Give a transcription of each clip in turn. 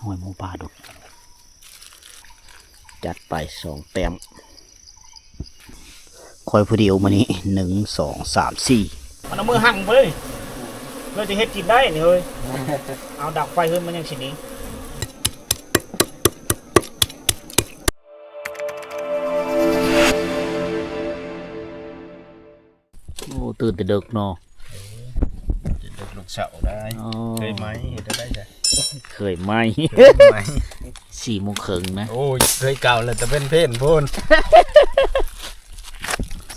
หอยหมูป่าดุดจัดไป2 แต้มคอยผู้เดียวมานี่1 2 3 4มันเอามือหั่งไปเลยเราจะเฮ็ดกินได้นี่เฮ้ย เอาดับไฟขึ้นมันยังสินี้โอ้ตื่นแต่ดึกเนาะเด็กลูกเสาได้เคยไหมเห็นได้จ้ะเคยไหม4 โมงครึ่งนะโอ้ยเคยเก่าเลยแต่เป็นเพ่นพูน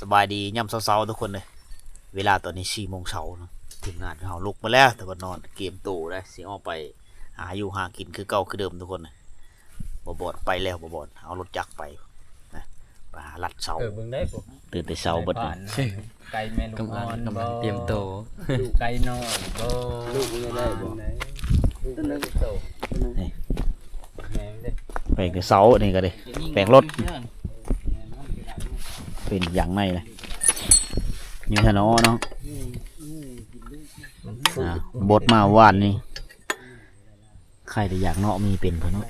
สบายดีย่ำเช้าๆทุกคนเลยเวลาตอนนี้4 โมงเช้าเนาะทีมงานเขาลุกมาแล้วแต่ก็นอนเกมตู่ได้สิออกไปหาอยู่หากินคือเก่าคือเดิมทุกคนนะบ่บ่นไปแล้วบ่บ่นเอารถจักรไปนะไปหาลัดเสาเบิ่งได้ปุ๊บตื่นแต่เช้าเบิดไก่แม่ลูกอ่อนบ่เตรียมโตลูกไก่น้อยบ่ลูกยังได้บ่ต้นนึงโตนี่แปลงแต่เช้านี่ก็ดิแปลงรถเป็นอย่างในเลยนี่ทะเนาะเนาะบดมาว่านนี่ใครแต่อยากเนาะมีเป็นเพื่อนเนาะ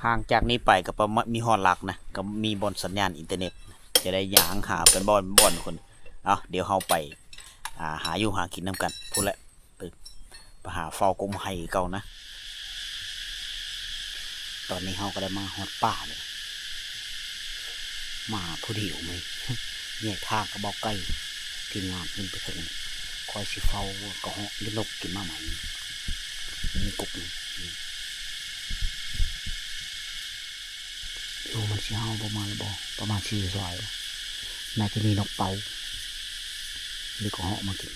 ห่างจากนี้ไปก็ประมาณมีฮอดหลักนะก็มีบอลสัญญาณอินเทอร์เน็ตจะได้ย่างหาเป็นบอลคนเอาเดี๋ยวเฮาไปหาอยู่หากินน้ำกันพูดแหละไปหาเฝ้ากลมไห่เก่านะตอนนี้เฮาก็ได้มาฮอดป่าเลยมาผู้เดียวไหมแยกทางกระบอกไก่ทีมงานขึ้นไปถึงคอยสิเฝ้ากระหอกลิ้นนกกินมาใหม่มีกุกนี่ดูมันสิเฮาประมาณ4 ซอยน่าจะมีนกเป่าหรือกระหอกมากิน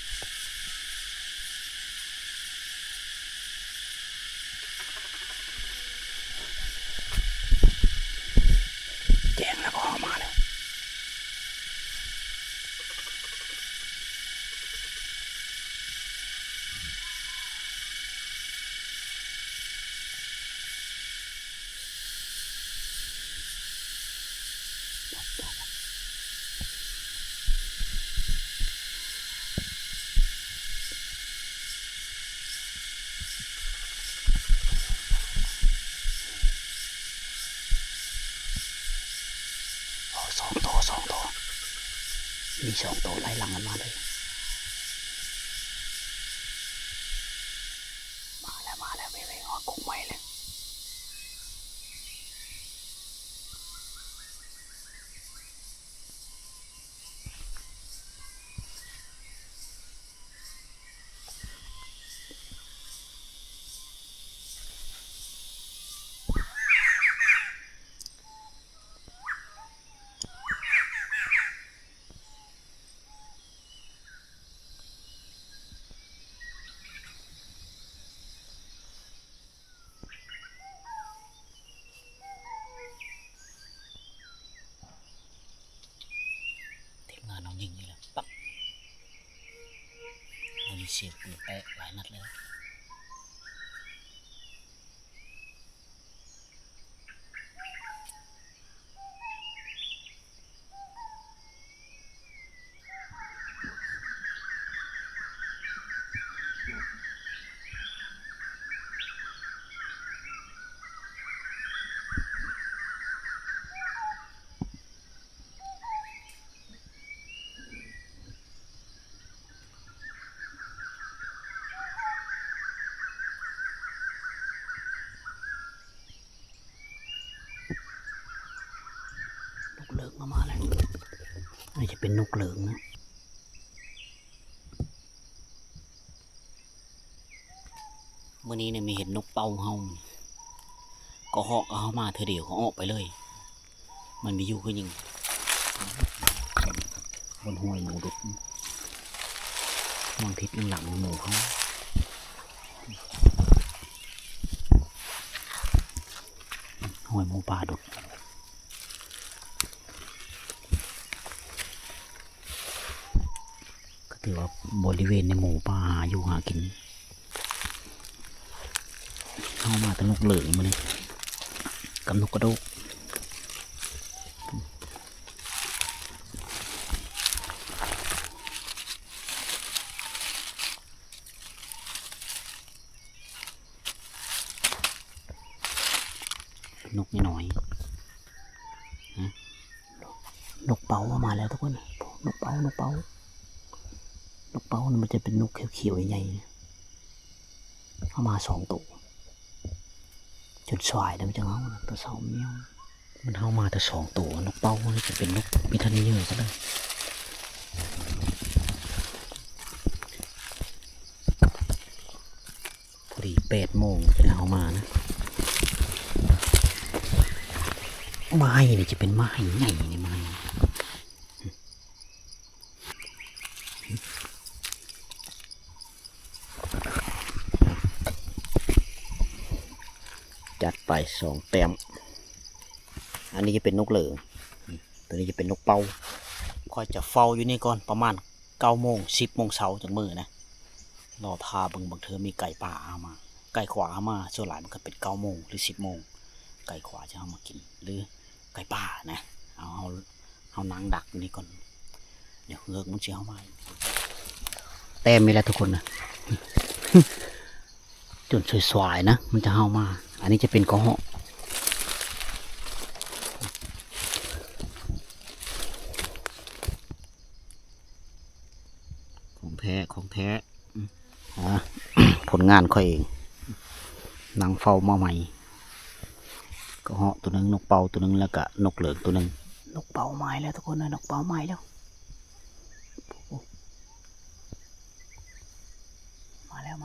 แจ้งแล้วก็หอกมาแล้ว2 ตัวมี2 ตัวไล่หลังกันมาเลยมาแล้วไม่หอดกุ้งใหม่เลยน้องยิงนี่แหละปั๊บมันมีเสียงปืนแตะหลายนัดแล้วเหลืองมาแล้วนี่จะเป็นนกเหลืองนะเมื่อนี้เนี่ยมีเห็นนกเป่าเฮาก็เหาะเอามาเธอเดียวเขาออกไปเลยมันมีอยู่ก็ยิงบนห้วยหมูดุกมองทิศหลังหมูเขาห้วยหมูป่าดุกถือว่าบริเวณในหมู่ป่าอยู่หากินเข้ามาตั้งนกเหลืองมาเลยกับนกกระโดก นกน้อยนกเป๋ามาแล้วทุกคนนกเป๋านกเป๋ามันจะเป็นนกเขียวๆใหญ่ๆเข้ามา2 ตัวจุดสายแล้วมันจะเงาตัวเสาเมียวมันเข้ามาแต่2 ตัวนกเป๋านี่จะเป็นนกมิทันเยอะซะเลยพอดี8 โมงจะเอามานะไม้นี่จะเป็นไม้ใหญ่นี่ไม้จัดไป2 แต้มอันนี้จะเป็นนกเหลืองตัวนี้จะเป็นนกเป่าคอยจะเฝ้าอยู่นี่ก่อนประมาณ9 โมง 10 โมงเช้าจากมือนะรอทาบางเธอมีไก่ป่าเอามาไก่ขวาเอามาส่วนหลายมันก็เป็น9 โมงหรือ 10 โมงไก่ขวาจะเอามากินหรือไก่ป่านะเอานางดักนี่ก่อนเดี๋ยวเฮือกมันจะเอามาแต้มมีแล้วทุกคนนะ จนสวยๆนะมันจะเอามาอันนี้จะเป็นกระเหาะของแท้ ผลงานค่อยเองนางเฝ้ามาใหม่กระเหาะตัวนึงนกเป่าตัวนึงแล้วก็นกเหลืองตัวนึงนกเป่าไม้แล้วทุกคนนะนกเป่าไม้แล้วมาแล้ว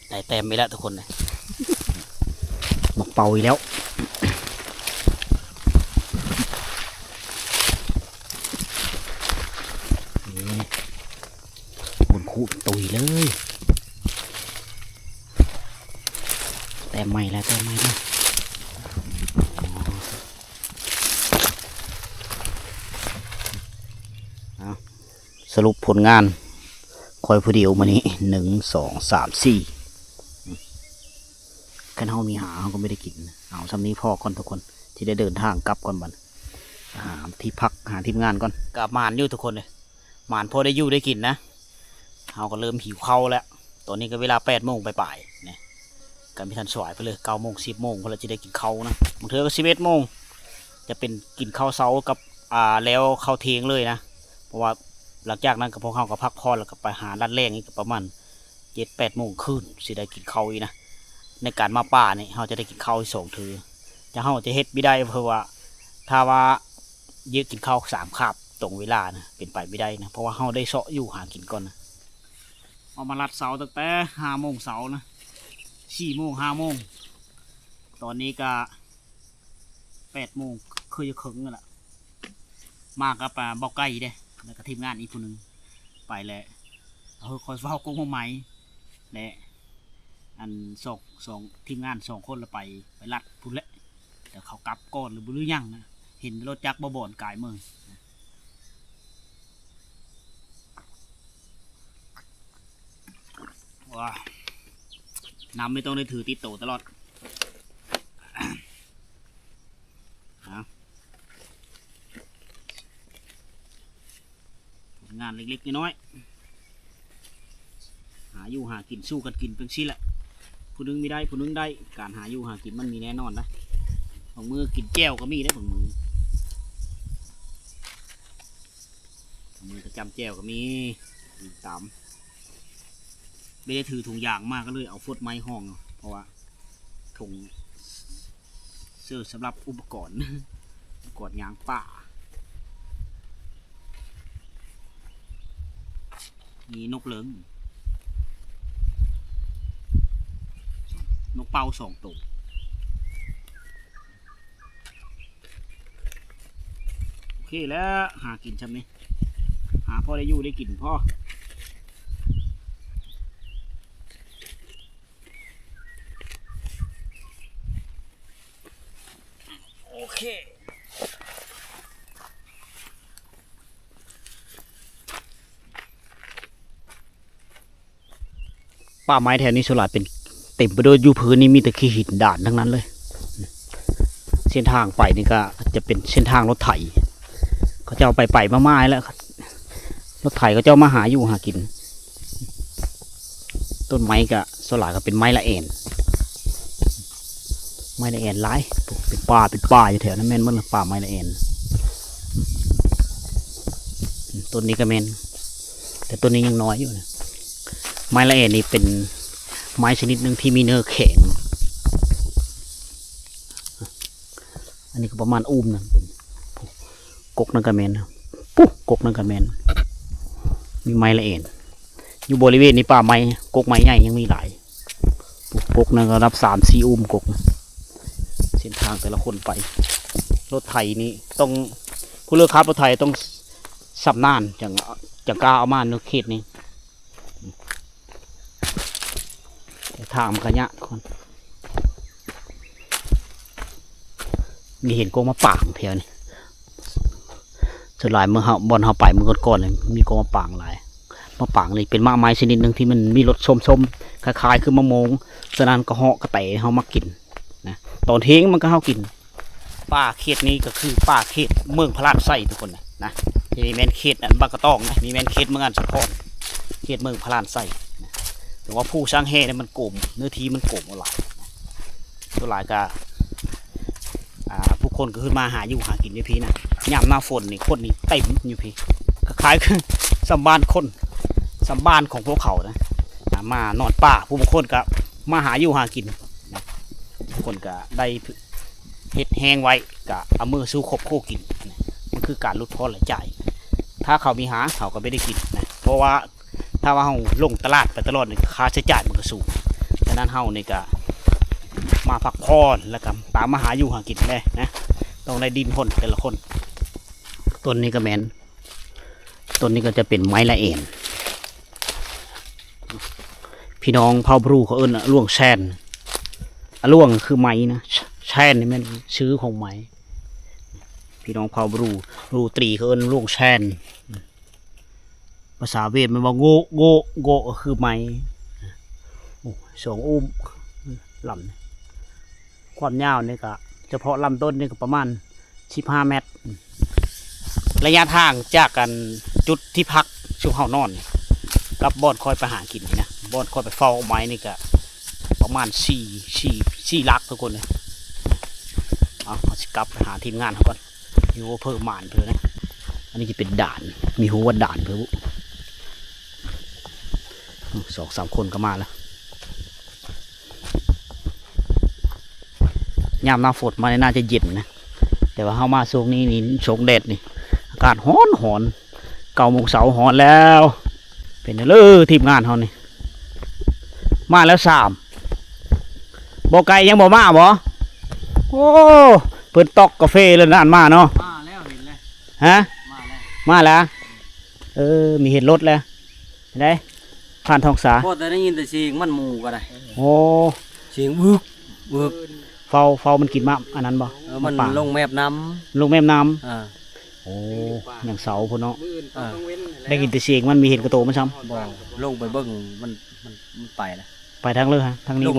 ได้แต้มไปแล้วทุกคนนะนกเป่าอีกแล้วบนคู่ตุยเลยแต้มใหม่แล้วสรุปผลงานคอยผู้เดียวมานี้1 2 3 4กันเฮามีหาเขาก็ไม่ได้กินเอาซ้ำนี้พ่อก่อนทุกคนที่ได้เดินทางกลับก่อนบันหาที่พักหาทีมงานก่อนกับมานอยู่ทุกคนเลยมานพอได้อยู่ได้กินนะเราก็เริ่มหิวข้าวแล้วตอนนี้ก็เวลา8 โมงปลายๆเนี่ยกันไม่ทันสวยไปเลย9 โมง 10 โมงพอเราจะได้กินข้าวนะบางเทอก็11 โมงจะเป็นกินข้าวเช้ากับแล้วข้าวเที่ยงเลยนะเพราะว่าหลังจากนั้นก็พวกเขาก็พักผ่อนแล้วก็ไปหาร้านแรกนี่ก็ประมาณ7-8 โมงคืนสิได้กินข้าวอีนะในการมาป่าเนี่ยเราจะได้กินข้าว2 ถือจะเราจะเฮ็ดไม่ได้เพราะว่าถ้าว่าเยอะกินข้าว3 คาบตรงเวลานะเป็นไปไม่ได้นะเพราะว่าเราได้เสาะอยู่หากินก่อนนะเอามาลัดเสาตั้งแต่5 โมงเสาร์นะ4 โมง 5 โมงตอนนี้ก็8 โมงคือจะครึ่งแล้วมากกับบอกไก่เด้แล้วก็ทีมงานอีกคนนึงไปแล้วคอยเฝ้ากงหัวไหมและอันสองทีมงาน2 คนละไปลัดพุ่นแหละแต่เขากลับก่อนหรือบุรุยังนะเห็นรถจักรบ่อนกายเมืองว้าน้ำไม่ต้องได้ถือติดโตตลอดงานเล็กๆน้อยๆหาอยู่หากินสู้กันกินเป็นชิ้นแหละผู้นึงไม่ได้ผู้นึงได้การหาอยู่หากินมันมีแน่นอนนะบางมือกินแก้วก็มีได้บางมือก็จำแก้วก็มีตามไม่ได้ถือถุงยางมากก็เลยเอาฟดไม้ห้องเพราะว่าถุงเสื้อสำหรับอุปกรณ์ยางป่ามีนกเหลืองนกเป่า2 ตัวโอเคแล้วหากินใช่ไหมหาพ่อได้อยู่ได้กินพ่อโอเคป่าไม้แถวนี้สลัดเป็นเต็มไปด้วยยูพื้นนี่มีแต่ขี้หินด่านทั้งนั้นเลยเส้นทางไปนี่ก็จะเป็นเส้นทางรถไถเขาจะเอาไปมาๆแล้ว รถไถก็เจ้ามาหาอยู่หากินต้นไม้ก็สวนหลายก็เป็นไม้ละเอ็นไม้ละเอ็นหลายเป็นป่าอยู่แถวนั้นแม่นมันป่าไม้ละเอ็นต้นนี้ก็แม่นแต่ต้นนี้ยังน้อยอยู่นะไม้ละเอ็นนี่เป็นไม้ชนิดหนึ่งที่มีเนื้อแข็งอันนี้ก็ประมาณอุ้มนะกกนั่นก็แม่นปุ๊กกนั่นก็แม่นมีไม้ละเอ็นอยู่บริเวณนี้ป่าไม้กกไม้ใหญ่ยังมีหลายกกนั่นก็รับ3-4อุ้มกกเส้นทางแต่ละคนไปรถไถนี่ต้องผู้เลือกขับรถไถต้องสำนานจังกล้าเอามาในเขตนี้ทางมันขยะคนมีเห็นกงมาป่างแถวนี้ส่วนหลายเมื่อบอลเขาไปเมื่อก่อนเลยมีกงมาป่างหลายมะป่างนี่เป็นมะไม้ชนิดหนึ่งที่มันมีรสส้มๆคล้ายๆคือมะม่วงฉะนั้นก็เหาะกระเตะเขามากินนะตอนเที่ยงมันก็เขากินป่าเขตนี้ก็คือป่าเขตเมืองพระราชไส้ทุกคนนะมีแมนเขตอันบางกระตองนะมีแมนเขตเมืองอันสะพอนเขตเมืองพระราชไส้แต่ว่าผู้สร้างแห่เนี่ยมันโกมเนื้อที่มันโกมหลายตัวหลายก็ผู้คนก็ขึ้นมาหาอยู่หากินอยู่พี่นะยามหน้าฝนนี่คนนี่เต็มอยู่พี่คล้ายๆคือสัมบ้านคนสัมบ้านของพวกเขานะมานอนป่าผู้บางคนก็มาหาอยู่หากินนะทุกคนก็ได้เห็ดแห้งไว้ก็เอามือสู้คบโคกินนะมันคือการลดพอหลายใจถ้าเขามีหาเขาก็ไม่ได้กินนะเพราะว่าถ้าว่าเขาลงตลาดไปตลอดนี่ค่าใช้จ่ายมันก็สูงดังนั้นเขานี่ก็มาพักผ่อนแล้วก็ตามมาหาอยู่หากินเลยนะต้องได้ดินคนแต่ละคนต้นนี้ก็แมนต้นนี้ก็จะเป็นไม้ละเอ็นพี่น้องเผ่าบรูเขาเอิ้นล่วงแชนล่วงคือไม้นะแชนนี่มันชื่อของไม้พี่น้องเผ่าบรูตรีเขาเอิ้นล่วงแชนภาษาเวทมันว่าโกคือไม้สองอุ้มลำความยาวนี่ก็เฉพาะลำต้นนี่ก็ประมาณ15 เมตรระยะทางจากกันจุดที่พักช่วงเฮานอนกับบอนคอยไปหากินนะบอนคอยไปเฝ้าไม้นี่ก็ประมาณ4 ลักทุกคนเลยเอาสิกลับไปหาทีมงานเขาก่อนมีหัวเพิ่มหมานเพื่อนะอันนี้จะเป็นด่านมีหัวด่านเพื่อ2-3 คนก็มาแล้วยามหน้าฝนมาน่าจะเย็นนะแต่ว่าเข้ามาช่วงนี้นี่ช่วงแดดนี่อากาศร้อน9 โมงเช้าร้อนแล้วเป็นเลยทีมงานเขานี่มาแล้ว3บ่ไก่ยังบ่มาบ่โอ้เพิ่นตอกกาแฟเลยนานมาเนาะมาแล้วเห็นเลยฮะมาแล้วมีเห็นรถแล้วได้ผ่านท้องสาพอแต่ได้ยินแต่เสียงมันหมูก็ได้โอ้เสียงบึกเฝ้ามันกินมากอันนั้นบ่มันลงแมบน้ำโอ้อย่างเสาพุ่นเนาะได้กินแต่เสียงมันมีเห็นกระโตมันซ้ำบ่ลงไปเบิ่งมันไปนะไปทางเลยฮะทางนี้ลง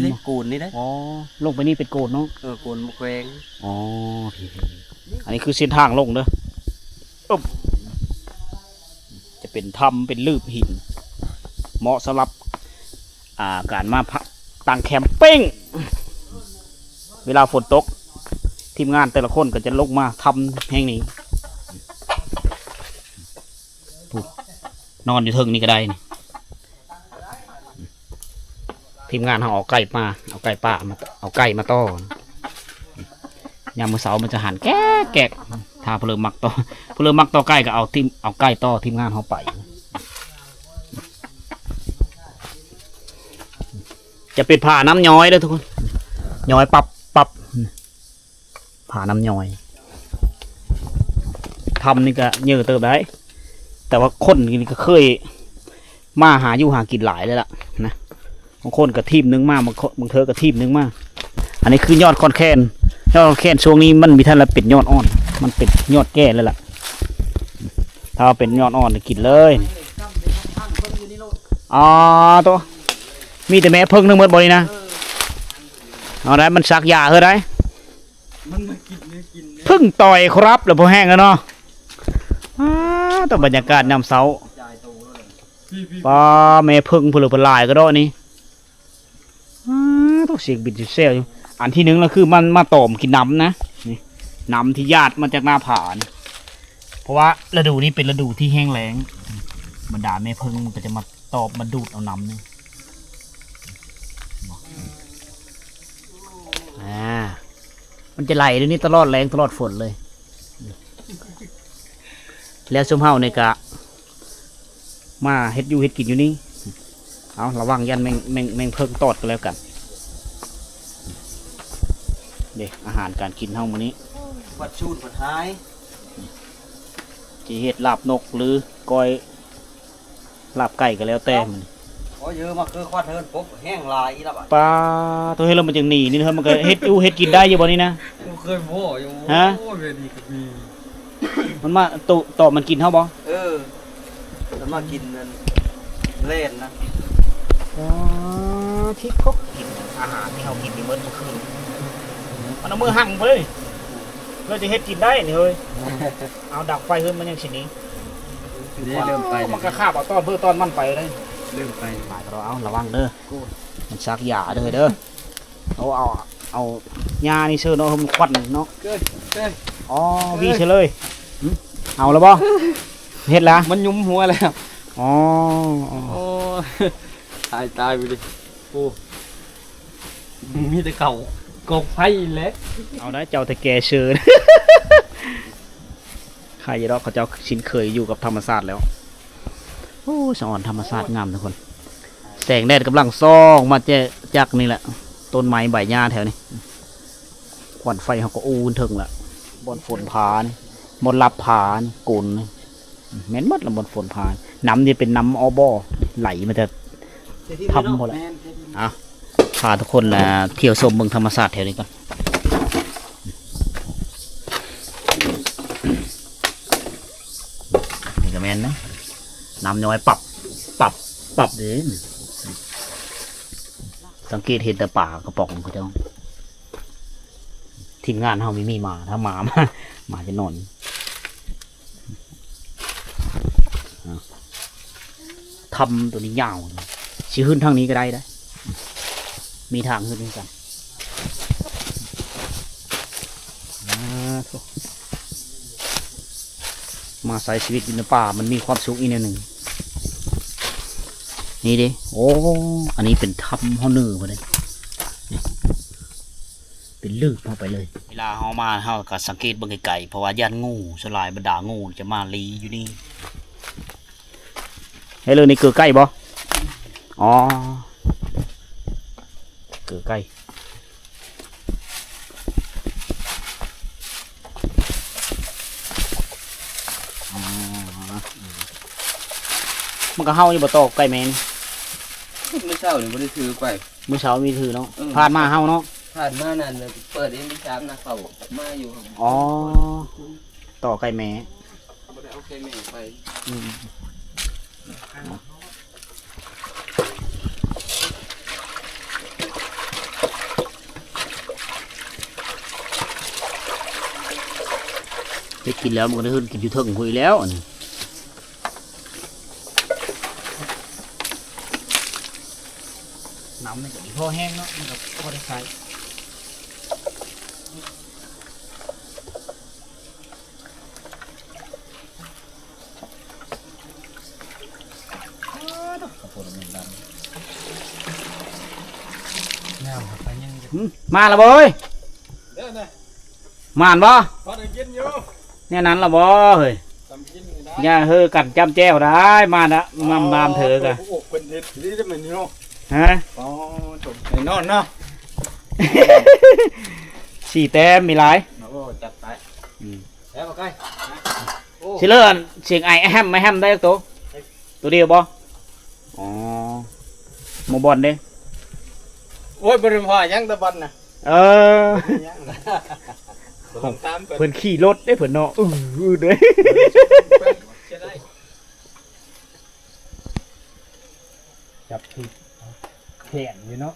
นี่โกนนี่ได้อ๋อลงไปนี่เป็นโกนเนาะโกนมะแขวงอ๋ออันนี้คือเส้นทางลงเด้อจะเป็นถ้ำเป็นลืบหินเหมาะสำหรับการมาตั้งแคมปิ้งเวลาฝนตกทีมงานแต่ละคนก็จะลงมาทำแห่งนี้นอนอยู่เทิงนี่ก็ได้นี่ทีมงานเขาเอาไก่มาเอาไก่ป่ามาเอาไก่มาต้อยามมื้อเช้ามันจะหันแก๊กถ้าเพลิงมักต่อไก่ก็เอาไก่ต่อทีมงานเขาไปจะเป็นผ่าน้ำย้อยเลยทุกคนย้อยปับผ่าน้ำย้อยทำนี่ก็เยอะเติบได้แต่ว่าคนนี่ก็เคยมาหาอยู่หากินหลายเลยล่ะนะบางคนกับทีมนึงมาบางเธอกับทีมนึงมาอันนี้คือยอดคอนแคนช่วงนี้มันมีท่านละเป็นยอดอ่อนมันเป็นยอดแก่เลยล่ะถ้าเป็นยอดอ่อนกินเลยอ๋อตัวมีแต่แม่พึ่งนึงหมดบ่อยนะเอาได้มันซักยาเฮ้ยได้พึ่งต่อยครับแล้วพอแห้งแล้วเนาะ ต้องบรรยากาศยามเช้าปลาแม่พึ่งเพลือปลายก็ได้นี่ต้องเสียงบิดเซลอยู่อันที่หนึ่งแล้วคือมันมาตอมกินน้ำนะนี่น้ำที่ญาติมาจากหน้าผานี่เพราะว่าฤดูนี้เป็นฤดูที่แห้งแล้งบรรดาแม่พึ่งก็จะมาตอบมาดูดเอาน้ำนี่มันจะไหลเดี๋ยวนี้ตลอดแรงตลอดฝนเลยแล้วส้มเฮาในกะมาเฮ็ดอยู่เฮ็ดกินอยู่นี่เอาระวังยันแมงเพิ่งตอดกันแล้วกันเด็กอาหารการกินเฮามื้อนี้ วัดชูดวัดท้าย จะเฮ็ดลาบนกหรือก้อยลาบไก่ก็แล้วแต่มัน โอ้เยอะมากคือควาดเทินปุ๊บแห้งลายอีแล้วอ่ะ ปลาตัวเฮ็ดแล้วมันจังหนีนี่เฮ้ยมันก็เฮ็ดอยู่เฮ็ดกินได้อยู่บ่นี่นะ เคยโว้อยู่ ฮะ โอ้เวดีกับมี มันมาตุตอบมันกินเฮาบ่ แล้วมากินนั่นเล่นนะ อ๋อที่เขากินอาหารที่เฮากินนี่มื้อคืนมันเอามือหั่งไปเลยเพื่อจะเฮ็ดกินได้นี่เฮ้ยเอาดับไฟเฮ้ยมันยังสิหนี้ นี่เริ่มไป มันก็คาบเอาตอนเพื่อตอนมันไปเลย เริ่มไป หมายก็เอาระวังเด้อมันซักยาเด้อเอายานี่เชื่อเนาะมันควันเนาะ เกิน อ๋อวีเฉยเลยเอาแล้วบ่เฮ็ดละ มันยุ้มหัวแล้ว อ๋อ โอ้ตายไปดิโอ้มีแต่เก่ากบไฟเล็ก เอาได้เจ้าแต่แกเชิญ ใครจะรอกเขาเจ้าชินเคยอยู่กับธรรมศาสตร์แล้วโอ้สะอ่อนธรรมศาสตร์งามทุกคนแสงแดดกำลังส่องมาจากนี่แหละต้นไม้ใบหญ้าแถวนี้ควันไฟเขาก็อูนถึงละบนฝนพานบนรับพานกุนแม่นหมดละบนฝนพานน้ำนี่เป็นน้ำออบอไหลมันจะทำหมดละอ่ะพาทุกคนเที่ยวชมเมืองธรรมศาสตร์แถวนี้ก่อนนี่ก็แม่นนะน้ำน้อยปรับเด้สังเกตเห็นแต่ป่ากระป๋องเขาเจ้าทีมงานเขาไม่มีมาถ้ามามาจะนอนทำตัวนี้ยาวชี้ขึ้นทางนี้ก็ได้มีทางขึ้นด้วยกันมาใช้ชีวิตอยู่ในป่ามันมีความสุขอีกหนึ่งนี่ดิโอ้อันนี้เป็นถ้ำห้องนือมาเลยเป็นลึกเข้าไปเลยเวลาเฮามาเฮาก็สังเกตเบิ่งไกลๆเพราะว่าย่านงูสลายบรรดางูจะมาลีอยู่นี่ให้เลยนี่เกิดใกล้บ่อ๋อเกิดใกล้มันก็เฮาอยู่บ่ตอกไก่แมน ไม่เช้าเนี่ยไม่ได้ถือไป มื้อเช้ามีถือเนาะผ่านมาเฮาเนาะ ผ่านมานั่นเลยเปิดเอ็มพีสามนะเขามาอยู่ อ๋อต่อไก่แม่ ไม่ได้เอาเคมีไป ได้กินแล้วมันก็ได้ขึ้นกินอยู่เทิงคุยแล้วอันนี้น้ำมันก็พอแห้งเนาะมันก็พอได้ใช้มาละบ่เฮ้ยมานบ่เนี่ยนั้นละบ่เฮ้ยอย่าเฮ้อกัดจำแจ้วได้มาละมามเถอะกะ เป็นเด็ดนี่จะเป็นนี่เนาะ ฮะ อ๋อจบในนอนเนาะ สี่แต้มมีหลาย โอ้จัดไปแล้วมาใกล้ สิเลิศเสียงไอแฮมไม่แฮมได้ตัวเดียวบ่อ๋อโมบอลเด้ โอ้ยบริพายังตะบันนะ เออเพิ่นขี่รถได้เพิ่นเนาะเด้จับผิดแขนอยู่เนาะ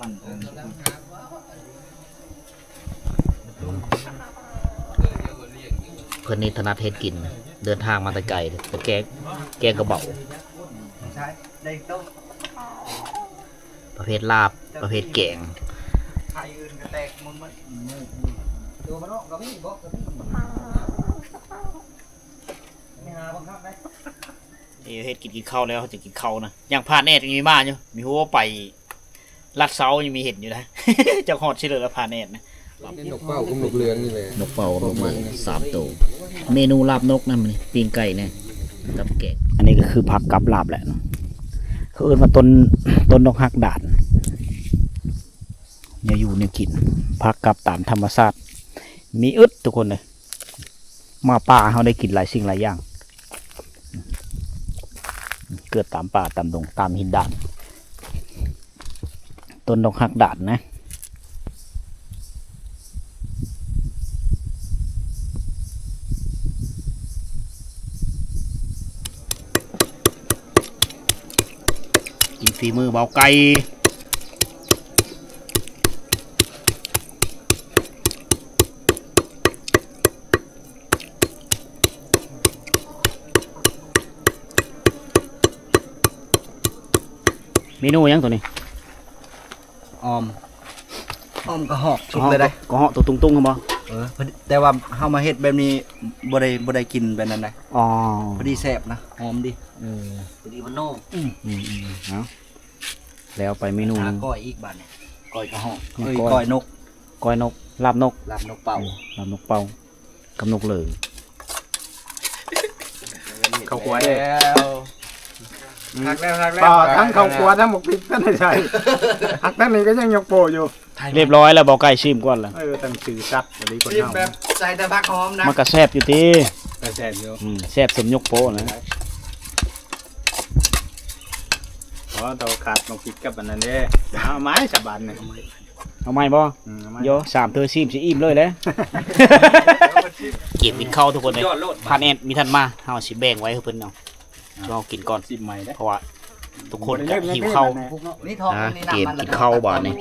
มัน เพิ่นนี่ถนัดเฮ็ดกินเดินทางมาแต่ไกลเลยแต่แกงกระเบา ใช่ได้ต้อง ประเภทลาบประเภทแกง ไทยอื่นก็แตกมันดูมันออกก็ไม่บอกก็ไม่หาบังคับได้ นี่เฮ็ดกินข้าวแล้วเขาจะกินข้าวนะอย่างพาแน่ยังมีมาอยู่มีหัวไปลัดเสายังมีเห็นอยู่นะ เจ้าฮอดชื่อเลยแล้วพาแน่นะ นกเป้ากับนกเรืองนี่แหละ นกเป่าลงมา3ตัวเมนูลาบนกนั่นมันปิ้งไก่เนี่ยกับแกงอันนี้ก็คือผักกับลาบแหละเนาะเขาเอิ้นว่าต้นนกฮักด่านเนี่ยอยู่เนี่ยกินผักกับตามธรรมชาติมีอึดทุกคนเลยมาป่าเขาได้กินหลายสิ่งหลายอย่างเกิดตามป่าตามดงตามหินด่านต้นนกฮักด่านนะกินฝีมือเบาไก่เมนูยังตัวนี้ ออมกระหอกชุบเลยได้ ก็เหาะตัวตุ้งๆครับบ่ แต่ว่าเฮามาเฮ็ดแบบนี้บ่ได้กินแบบนั้นได้ อ๋อ พอดีแซ่บนะหอมดี พอดีมันโน่เอาแล้วไปเมนูห หา นึง ก้อยอีกบาดเนี่ยก้อยกระหอก ก้อย ก้อยนก ก้อยนกลาบนก ลาบนกเป่า ลาบนกเป่ากับนกเหลือง ข้าวคั่ว แล้ เด้ วหักแล้ว ป่าทั้งข้าวคั่วทั้งหมกพริกก็ได้ใช่หักด้านนี้ก็ยังยกโปอยู่ เรียบร้อยแล้วบอกไก่ชิมก่อนละ ตั้งชื่อชัดวันนี้คน ชิม เฮา แบบใส่แต่ผักหอมนะ มันก็แซ่บอยู่ที แต่แซ่บอยู่ แซ่บสมยกโป้นะ อ๋อเราขาดหมกพริกกับอันนั้นเด้เอาไม้ฉบับนี่ เอาไหมบ่ เอาไม้ โย3เธอชิมสิอิ่มเลยแหละ เก็บกินข้าวทุกคนเลย ยอดโลด พานแอนมีท่านมาเฮาสิแบ่งไว้ให้เพิ่นเอาเรากินก่อน ชิมใหม่ได้ เพราะว่าทุกคนก็หิวข้าว นี่ทอง อ่ะ นี่ เกม น้ำมัน กินข้าวบาดนี่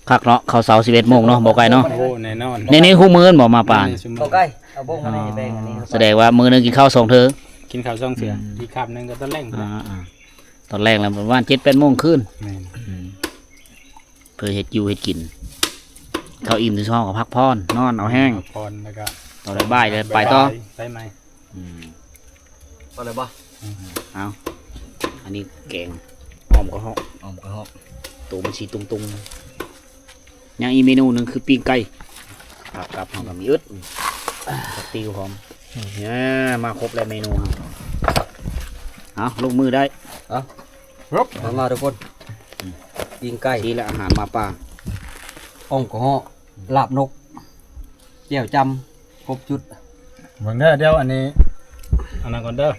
คักเนาะข้าวเสาร์11 โมงเนาะบอกไก่เนาะ โอ้แน่นอน ในนี้คู่มื้อบ่มาปาน เอาใกล้เอาบ้งมาให้แบ่งอันนี้ แสดงว่ามื้อนึงกินข้าว2เธอ กินข้าวซองเสืออีกคำหนึงก็ต้องแรง ตอนแรกแล้วประมาณ7-8 โมงคืน แม่น เพื่อเฮ็ดอยู่เฮ็ดกินข้าวอิ่มถึงช่องก็พักพรนอนเอาแห้ง พรแล้วก็ ตอนบ่ายเลยไปต่อ ไปไหม ก็เลยบ่ เอาอันนี้แกงหอมก็หอม ออมกระหอก ตัวมันสีตุงๆยังอีกเมนูหนึ่งคือปิ้งไก่ผักกับหอมกับมีอึดผักติวหอมเนี่ยมาครบแล้วเมนูเอาลงมือได้ มาทุกคนยิงไก่ ทีละอาหารมาป่า ออมกระหอกลาบนกเจียวจำครบจุด เบิ่งเด้อเดี๋ยวอันนี้อันนั้นก่อนเด้อ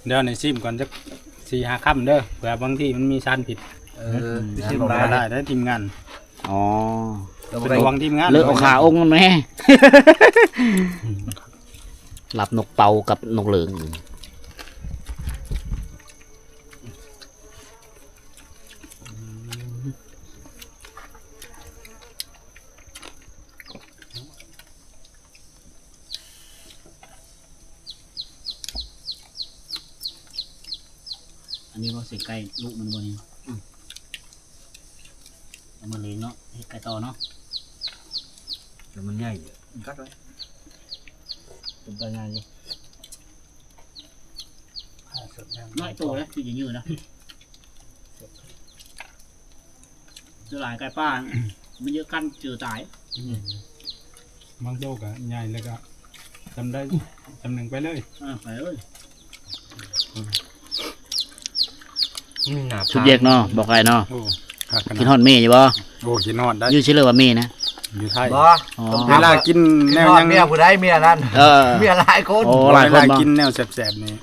เดี๋ยวในซิมก่อนจัก4-5 ค่ำเด้อเผื่อบางที่มันมีชานผิด ชิม บอก มา ได้ได้ทีมงาน อ๋อ เป็นห่วงทีมงาน เลือกเอาขาองค์มันแม่ หลับนกเป่ากับนกเหลือง อันนี้ว่าสิไก่ลูกมันบนนี้เอามาเลี้ยงเนาะเฮ็ดไก่ต่อเนาะ แต่มันใหญ่กัดไว้ เป็นตัวใหญ่ดิน้อยตัวแล้วคือจะยืดนะเจอหลายไก่ป้า มันเยอะกันเจอตาย บางโจกอะใหญ่แล้วก็จำได้จำหนึ่งไปเลย ไปเอ้ย หนา สุดเยกเนาะบอกไก่เนาะ โอ้ขาดข กิน นา ฮ ด อดเม่ใช่ป่ะ โอ้กินนอดได้ ยืดชื่อเลยว่าเม่นะ อยู่ไทย บ่ อ๋อ เวลากินแนวยัง เมียผู้ใดเมียนั้น เออ เมียหลายคน โอ้ เว หลายคน ลา บ่ กินแนวแสบๆนี่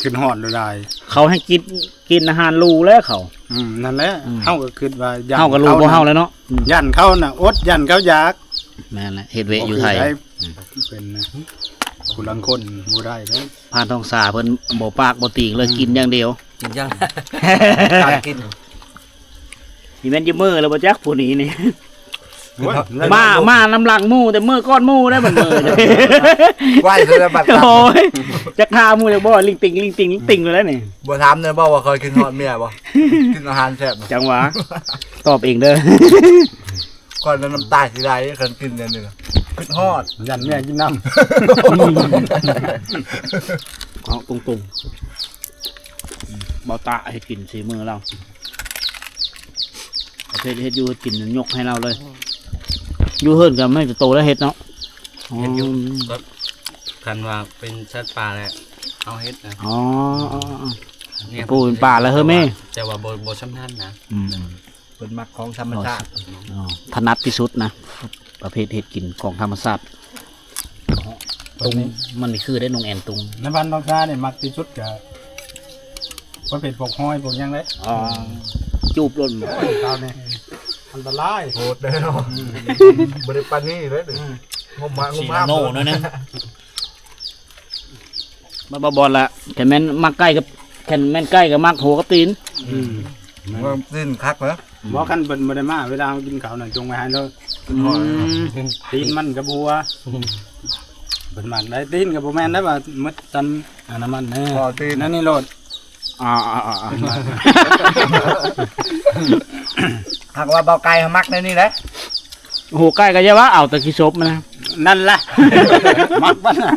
ขึ้นหอดเลยได้ เขาให้กินอาหารรูแล้วเขา นั่นแหละ อืม เฮาก็คิดว่าย่าน เฮากับรูบ่เฮาแล้วเนาะ ยันเขาน่ะอดยันเขาอยาก แม่นแหละเฮ็ดเวะอยู่ไทย บ่คือได้เป็นนะผู้ลังคนบ่ได้เด้อ ผ่านท้องสาเพิ่นบ่ปากบ่ตีกเลยกินอย่างเดียว อ กินยังการกิน นี่แม่นอยืมมือแล้วบ่จักผู้นี้นี่ โอ้ย มาน้ำหลังหมู่แต่มือก้อนหมู่ได้มันมือเลย ไหวเลยบัด โอ้ยจักหาหมู่เลยบ่ลิงติงลิงติงลิงติงเลยแล้วนี่ บ่ถามเลยบ่ว่าเคยกินฮอดเมียบ่กินอาหารแซ่บ จังหวะตอบเองเด้อ ก่อนน้ำตาสิไหลคันกินเนี่ยนึงกินฮอด ยันแม่กินน้ เอาตรงๆเบาตาให้กินสีมือเราประเภทเฮ็ดอยู่กินยกให้เราเลยอยู่เฮิรนกันไม่จะโตแล้วเฮ็ดเนาะอ๋อ คันว่าเป็นสัตว์ป่าแหละเอาเฮ็ดนะ อ๋อปูเป็นป่าแล้วเฮ้ยแม่ แต่ว่าบ่ชำนาญนะ อืม เพิ่นมักของธรรมชาติ อ๋อถนัดที่สุดนะประเภทเฮ็ดกินของธรรมชาติ ำ ตุงมันนี่คือได้นงแอนตุง ในบ้านน้องชาเนี่ยมักที่สุดก็ประเภทพวกห้อยพวกหยังเลย อ๋อจูบล้น เจ้าเนี่ยอันตราย โหดเลยเนาะบ่ได้ปานนี้เลยงมมาง สี มมา โน่นั่นนึง มาบอลละแค่แม่นมักใกล้กับแค่แม่นใกล้กับมักหัวกับตีน ว่าสิ้นคักแล้ว บ่คันเบิ่นบ่ได้มาเวลากินข้าวน่ะจงไว้ให้เลย ตีนมันกับบัวเป็นมันได้ตีนกับบัวแมนได้ป่ะมัดตันอันนั้นมันแน่ พอตีน นั่นนี่โลด อ่า หากว่าเบาไก่มักในนี่แหละ หัวใกล้ก็จะว่าเอาแต่ขี้ศพมันนะ นั่นแหละ มักบ้านน่ะ